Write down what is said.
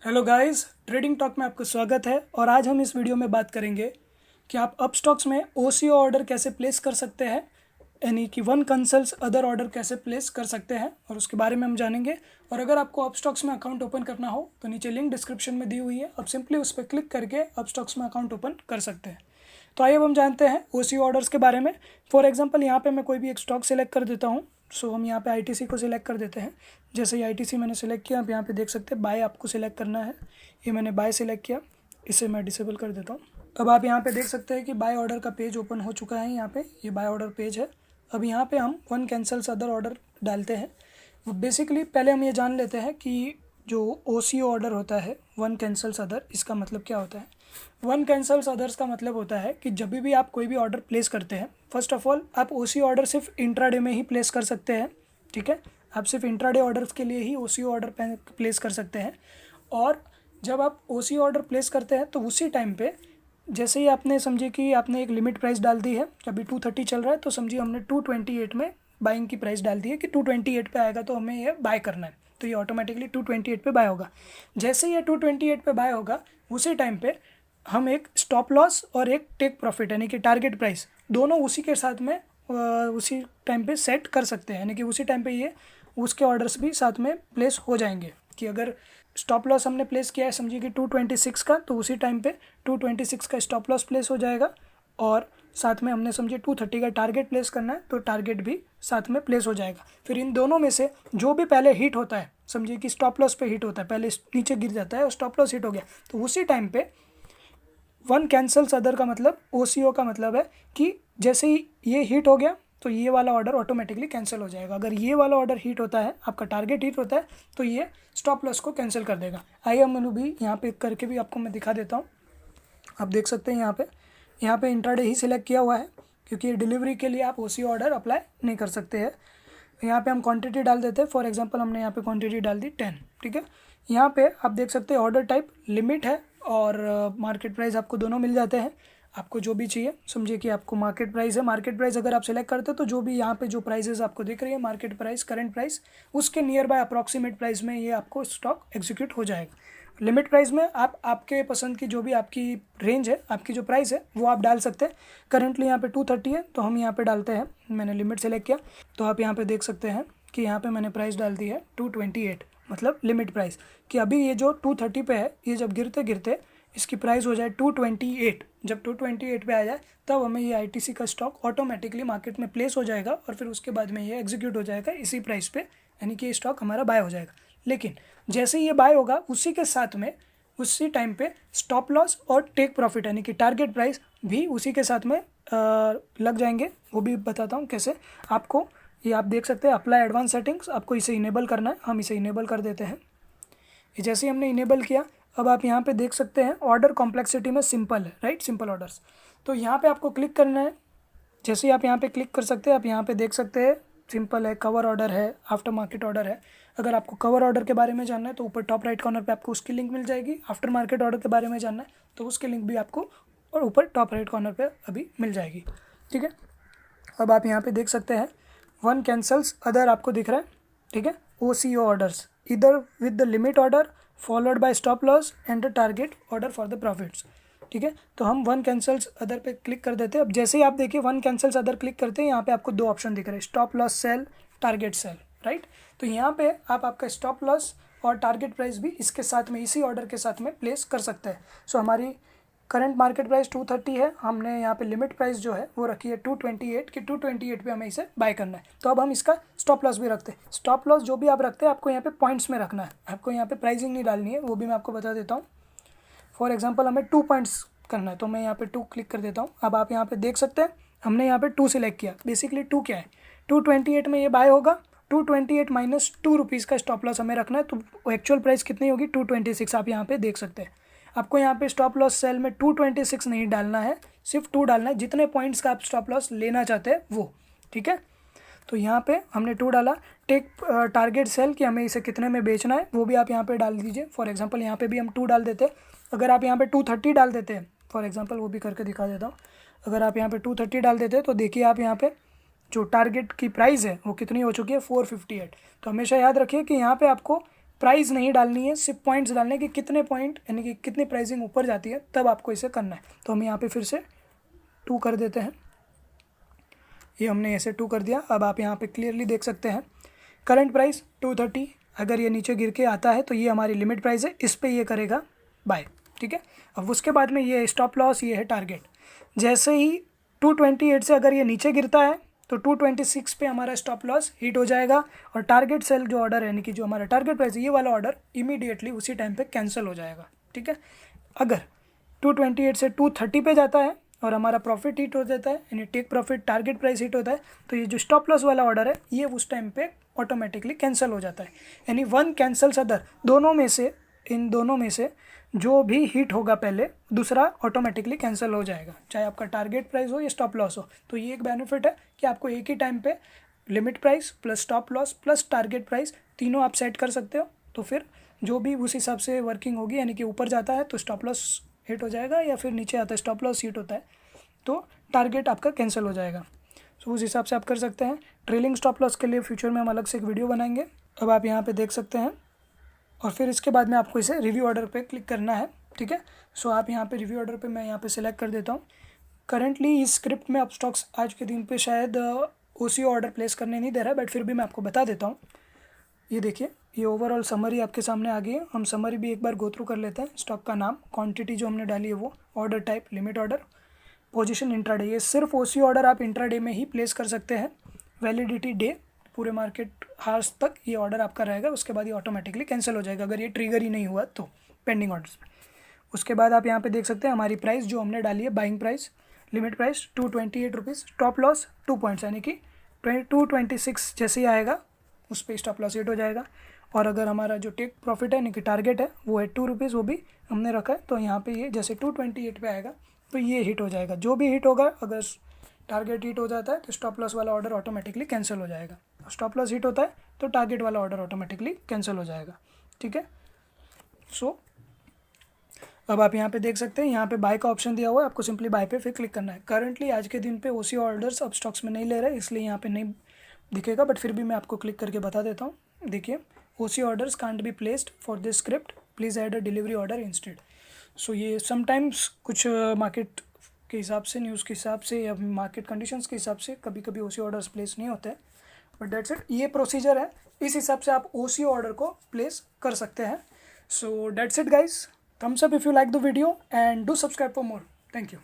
Hello guys, trading talk में आपका स्वागत है। और आज हम इस वीडियो में बात करेंगे कि आप अप स्टॉक्स में ओसीओ ऑर्डर कैसे प्लेस कर सकते हैं, यानी कि वन कंसल्स अदर ऑर्डर कैसे प्लेस कर सकते हैं, और उसके बारे में हम जानेंगे। और अगर आपको अप स्टॉक्स में अकाउंट ओपन करना हो तो नीचे लिंक डिस्क्रिप्शन में दी हुई है, आप सिंपली उस पर क्लिक करके अप स्टॉक्स में अकाउंट ओपन कर सकते हैं। तो आइए अब हम जानते हैं ओसीओ ऑर्डर्स के बारे में। फॉर एग्जांपल यहाँ पे मैं कोई भी एक स्टॉक सेलेक्ट कर देता हूँ। सो हम यहाँ पे आईटीसी को सिलेक्ट कर देते हैं। जैसे ही आईटीसी मैंने सेलेक्ट किया, आप यहाँ पे देख सकते हैं बाय आपको सिलेक्ट करना है। ये मैंने बाय सिलेक्ट किया, इसे मैं डिसेबल कर देता हूँ। अब आप यहाँ पे देख सकते हैं कि बाय ऑर्डर का पेज ओपन हो चुका है। यहाँ पे ये बाय ऑर्डर पेज है। अब यहाँ पे हम वन कैंसल्स अदर ऑर्डर डालते हैं। बेसिकली पहले हम ये जान लेते हैं कि जो ओसीओ ऑर्डर होता है वन कैंसल्स अदर, इसका मतलब क्या होता है। वन कैंसल्स अदर्स का मतलब होता है कि जब भी आप कोई भी ऑर्डर प्लेस करते हैं, फर्स्ट ऑफ ऑल आप ओसीओ ऑर्डर सिर्फ इंट्राडे में ही प्लेस कर सकते हैं। ठीक है, आप सिर्फ इंट्राडे ऑर्डर्स के लिए ही ओसीओ ऑर्डर प्लेस कर सकते हैं। और जब आप ओसीओ ऑर्डर प्लेस करते हैं तो उसी टाइम पे जैसे ही आपने समझिए कि आपने एक लिमिट प्राइस डाल दी है, अभी 230 चल रहा है, तो समझिए हमने 228 में बाइंग की प्राइस डाल दी है कि 228 पे आएगा तो हमें ये बाय करना है, तो ये ऑटोमेटिकली 228 पे बाय होगा। जैसे ये 228 पे बाय होगा उसी टाइम पे हम एक स्टॉप लॉस और एक टेक प्रॉफिट यानी कि टारगेट प्राइस दोनों उसी के साथ में उसी टाइम पे सेट कर सकते हैं, यानी कि उसी टाइम पे ये उसके ऑर्डर्स भी साथ में प्लेस हो जाएंगे। कि अगर स्टॉप लॉस हमने प्लेस किया है समझिए कि 226 का, तो उसी टाइम पे 226 का स्टॉप लॉस प्लेस हो जाएगा। और साथ में हमने समझिए 230 का टारगेट प्लेस करना है तो टारगेट भी साथ में प्लेस हो जाएगा। फिर इन दोनों में से जो भी पहले हिट होता है, समझिए कि स्टॉप लॉस पे हिट होता है, पहले नीचे गिर जाता है और स्टॉप लॉस हिट हो गया, तो उसी टाइम पे वन कैंसल्स अदर का मतलब ओसीओ का मतलब है कि जैसे ही ये हिट हो गया तो ये वाला ऑर्डर ऑटोमेटिकली कैंसिल हो जाएगा। अगर ये वाला ऑर्डर हिट होता है, आपका टारगेट हिट होता है, तो ये स्टॉप लॉस को कैंसिल कर देगा। आइए हम भी यहाँ पे करके भी आपको मैं दिखा देता हूँ। आप देख सकते हैं यहाँ पे इंट्राडे ही सिलेक्ट किया हुआ है, क्योंकि डिलीवरी के लिए आप ओसीओ ऑर्डर अप्लाई नहीं कर सकते हैं। यहाँ पे हम क्वांटिटी डाल देते हैं। फॉर एग्जांपल हमने यहाँ पे क्वांटिटी डाल दी 10। ठीक है, यहाँ पे आप देख सकते हैं ऑर्डर टाइप लिमिट है और मार्केट प्राइस आपको दोनों मिल जाते हैं। आपको जो भी चाहिए, समझिए कि आपको मार्केट प्राइस है, मार्केट प्राइस अगर आप सेलेक्ट करते हो तो जो भी यहाँ पे जो प्राइजेस आपको दिख रही है मार्केट प्राइस, करंट प्राइस, उसके नियर बाय अप्रॉक्सीमेट प्राइस में ये आपको स्टॉक एग्जीक्यूट हो जाएगा। लिमिट प्राइस में आप आपके पसंद की जो भी आपकी रेंज है, आपकी जो प्राइस है वो आप डाल सकते हैं। करेंटली यहाँ पे 230 है तो हम यहाँ पे डालते हैं, मैंने लिमिट सेलेक्ट किया, तो आप यहाँ पे देख सकते हैं कि यहाँ पे मैंने प्राइस डाल दी है 228, मतलब लिमिट प्राइस। कि अभी ये जो 230 पे है, ये जब गिरते गिरते इसकी प्राइस हो जाए 228, जब 228 पे आ जाए तब हमें ये आईटीसी का स्टॉक ऑटोमेटिकली मार्केट में प्लेस हो जाएगा और फिर उसके बाद में ये एग्जीक्यूट हो जाएगा इसी प्राइस पे, यानी कि ये स्टॉक हमारा बाय हो जाएगा। लेकिन जैसे ये बाय होगा उसी के साथ में उसी टाइम पे स्टॉप लॉस और टेक प्रॉफिट यानी कि टारगेट प्राइस भी उसी के साथ में लग जाएंगे। वो भी बताता हूँ कैसे आपको। ये आप देख सकते हैं अप्लाई एडवांस सेटिंग्स, आपको इसे इनेबल करना है, हम इसे इनेबल कर देते हैं। ये जैसे ही हमने इनेबल किया, अब आप यहाँ पे देख सकते हैं ऑर्डर कॉम्प्लेक्सिटी में सिंपल है, राइट, सिंपल ऑर्डर्स। तो यहाँ पे आपको क्लिक करना है। जैसे ही आप यहाँ पे क्लिक कर सकते हैं, आप यहाँ पे देख सकते हैं सिंपल है, कवर ऑर्डर है, आफ्टर मार्केट ऑर्डर है। अगर आपको कवर ऑर्डर के बारे में जानना है तो ऊपर टॉप राइट कॉर्नर पे आपको उसकी लिंक मिल जाएगी। आफ्टर मार्केट ऑर्डर के बारे में जानना है तो उसकी लिंक भी आपको और ऊपर टॉप राइट कॉर्नर पे अभी मिल जाएगी। ठीक है, अब आप यहाँ पे देख सकते हैं वन कैंसल्स अदर आपको दिख रहा है। ठीक है, ओसीओ ऑर्डर्स इधर with the limit order followed by stop loss and the target order for the profits. ठीक है, तो हम वन कैंसल्स अदर पे क्लिक कर देते हैं। अब जैसे ही आप देखिए वन कैंसल्स अदर क्लिक करते हैं, यहाँ पे आपको दो ऑप्शन दिख रहे हैं, stop loss sell, target sell, right. तो यहाँ पे आप आपका स्टॉप लॉस और टारगेट प्राइस भी इसके साथ में, इसी ऑर्डर के साथ में प्लेस कर सकते हैं। सो हमारी करंट मार्केट प्राइस 230 है, हमने यहाँ पे लिमिट प्राइस जो है वो रखी है 228 कि 228 पे हमें इसे बाय करना है। तो अब हम इसका स्टॉप लॉस भी रखते हैं। स्टॉप लॉस जो भी आप रखते हैं आपको यहाँ पे पॉइंट्स में रखना है, आपको यहाँ पे प्राइसिंग नहीं डालनी है, वो भी मैं आपको बता देता हूँ। फॉर एग्जाम्पल हमें 2 पॉइंट्स करना है तो मैं यहाँ पे 2 क्लिक कर देता हूँ। अब आप यहाँ पे देख सकते हैं हमने यहाँ पे 2 सिलेक्ट किया। बेसिकली 2 क्या है, 228 में ये बाय होगा, 228 माइनस 2 रुपीज़ का स्टॉप लॉस हमें रखना है, तो एक्चुअल प्राइस कितनी होगी 226। आप यहाँ पे देख सकते हैं। आपको यहाँ पे स्टॉप लॉस सेल में 226 नहीं डालना है, सिर्फ 2 डालना है, जितने पॉइंट्स का आप स्टॉप लॉस लेना चाहते हैं वो। ठीक है, तो यहाँ पे हमने 2 डाला। टेक टारगेट सेल कि हमें इसे कितने में बेचना है वो भी आप यहाँ पे डाल दीजिए। फॉर एग्जांपल यहाँ पे भी हम 2 डाल देते हैं। अगर आप यहाँ पे 230 डाल देते हैं, फॉर एग्जांपल वो भी करके दिखा देता हूँ। अगर आप यहाँ पे 230 डाल देते हैं तो देखिए आप यहाँ पे जो टारगेट की प्राइस है वो कितनी हो चुकी है 458। तो हमेशा याद रखिए कि यहाँ पे आपको प्राइस नहीं डालनी है, सिर्फ पॉइंट्स डालने कि कितने पॉइंट यानी कि कितनी प्राइसिंग ऊपर जाती है, तब आपको इसे करना है। तो हम यहाँ पे फिर से 2 कर देते हैं। ये हमने ऐसे 2 कर दिया। अब आप यहाँ पे क्लियरली देख सकते हैं करंट प्राइस 230। अगर ये नीचे गिर के आता है तो ये हमारी लिमिट प्राइस है, इस पे ये करेगा बाय, ठीक है। अब उसके बाद में ये स्टॉप लॉस, ये है टारगेट। जैसे ही 228 से अगर ये नीचे गिरता है तो 226 पे हमारा स्टॉप लॉस हिट हो जाएगा और टारगेट सेल जो ऑर्डर है यानी कि जो हमारा टारगेट प्राइस है, ये वाला ऑर्डर इमीडिएटली उसी टाइम पे कैंसिल हो जाएगा, ठीक है। अगर 228 से 230 पे जाता है और हमारा प्रॉफिट हिट हो जाता है यानी take profit target price hit होता है, तो ये जो स्टॉप लॉस वाला ऑर्डर है ये उस टाइम पे ऑटोमेटिकली कैंसिल हो जाता है। यानी वन कैंसल्स अदर, इन दोनों में से जो भी हिट होगा पहले, दूसरा ऑटोमेटिकली कैंसिल हो जाएगा, चाहे आपका टारगेट प्राइस हो या स्टॉप लॉस हो। तो ये एक बेनिफिट है कि आपको एक ही टाइम पे limit price plus stop loss plus target price तीनों आप सेट कर सकते हो। तो फिर जो भी उस हिसाब से वर्किंग होगी, यानी कि ऊपर जाता है तो स्टॉप लॉस हिट हो जाएगा, या फिर नीचे आता है स्टॉप लॉस हिट होता है तो टारगेट आपका कैंसिल हो जाएगा। तो उस हिसाब से आप कर सकते हैं। ट्रेलिंग स्टॉप लॉस के लिए फ्यूचर में हम अलग से एक वीडियो बनाएंगे। अब आप यहाँ पे देख सकते हैं और फिर इसके बाद में आपको इसे रिव्यू ऑर्डर पे क्लिक करना है, ठीक है। सो आप यहाँ पे रिव्यू ऑर्डर पे मैं यहाँ पे सिलेक्ट कर देता हूँ। करंटली इस स्क्रिप्ट में अपस्टॉक्स आज के दिन पे शायद OCO ऑर्डर प्लेस करने नहीं दे रहा है, बट फिर भी मैं आपको बता देता हूँ। ये देखिए, ये ओवरऑल समरी आपके सामने आ गई है। हम समरी भी एक बार गो थ्रू कर लेते हैं। स्टॉक का नाम, क्वांटिटी जो हमने डाली है वो, order type limit order, position intraday. ये सिर्फ OCO ऑर्डर आप इंट्राडे में ही प्लेस कर सकते हैं। वैलिडिटी डे, पूरे मार्केट हार्स तक ये ऑर्डर आपका रहेगा, उसके बाद ये ऑटोमेटिकली कैंसिल हो जाएगा अगर ये ट्रिगर ही नहीं हुआ तो पेंडिंग ऑर्डर्स में। उसके बाद आप यहाँ पे देख सकते हैं हमारी प्राइस जो हमने डाली है, buying price, limit price 228 rupees, stop loss 2 points यानी कि 226 जैसे ही आएगा उस पर स्टॉप लॉस हिट हो जाएगा। और अगर हमारा जो टेक प्रॉफिट है यानी कि टारगेट है वो है 2 रुपीज़, वो भी हमने रखा है। तो यहाँ पे ये जैसे 228 पे आएगा तो ये हिट हो जाएगा। जो भी हिट होगा, अगर टारगेट हिट हो जाता है तो स्टॉप लॉस वाला ऑर्डर ऑटोमेटिकली कैंसिल हो जाएगा। स्टॉप लॉस हिट होता है तो टारगेट वाला ऑर्डर ऑटोमेटिकली कैंसिल हो जाएगा, ठीक है। सो अब आप यहाँ पे देख सकते हैं, यहाँ पे बाय का ऑप्शन दिया हुआ है, आपको सिंपली बाय पे फिर क्लिक करना है। करंटली आज के दिन पे OCO ऑर्डर्स अब स्टॉक्स में नहीं ले रहे, इसलिए यहाँ पे नहीं दिखेगा, बट फिर भी मैं आपको क्लिक करके बता देता हूँ। देखिए, OCO orders can't be placed for this script, please add a delivery order instead. So ये समटाइम्स कुछ मार्केट के हिसाब से, न्यूज़ के हिसाब से या मार्केट कंडीशंस के हिसाब से कभी कभी OCO ऑर्डर्स प्लेस नहीं होते हैं, बट दैट्स इट। ये प्रोसीजर है, इस हिसाब से आप OCO ऑर्डर को प्लेस कर सकते हैं। So that's it guys, thumbs up if you like the video and do subscribe for more. Thank you.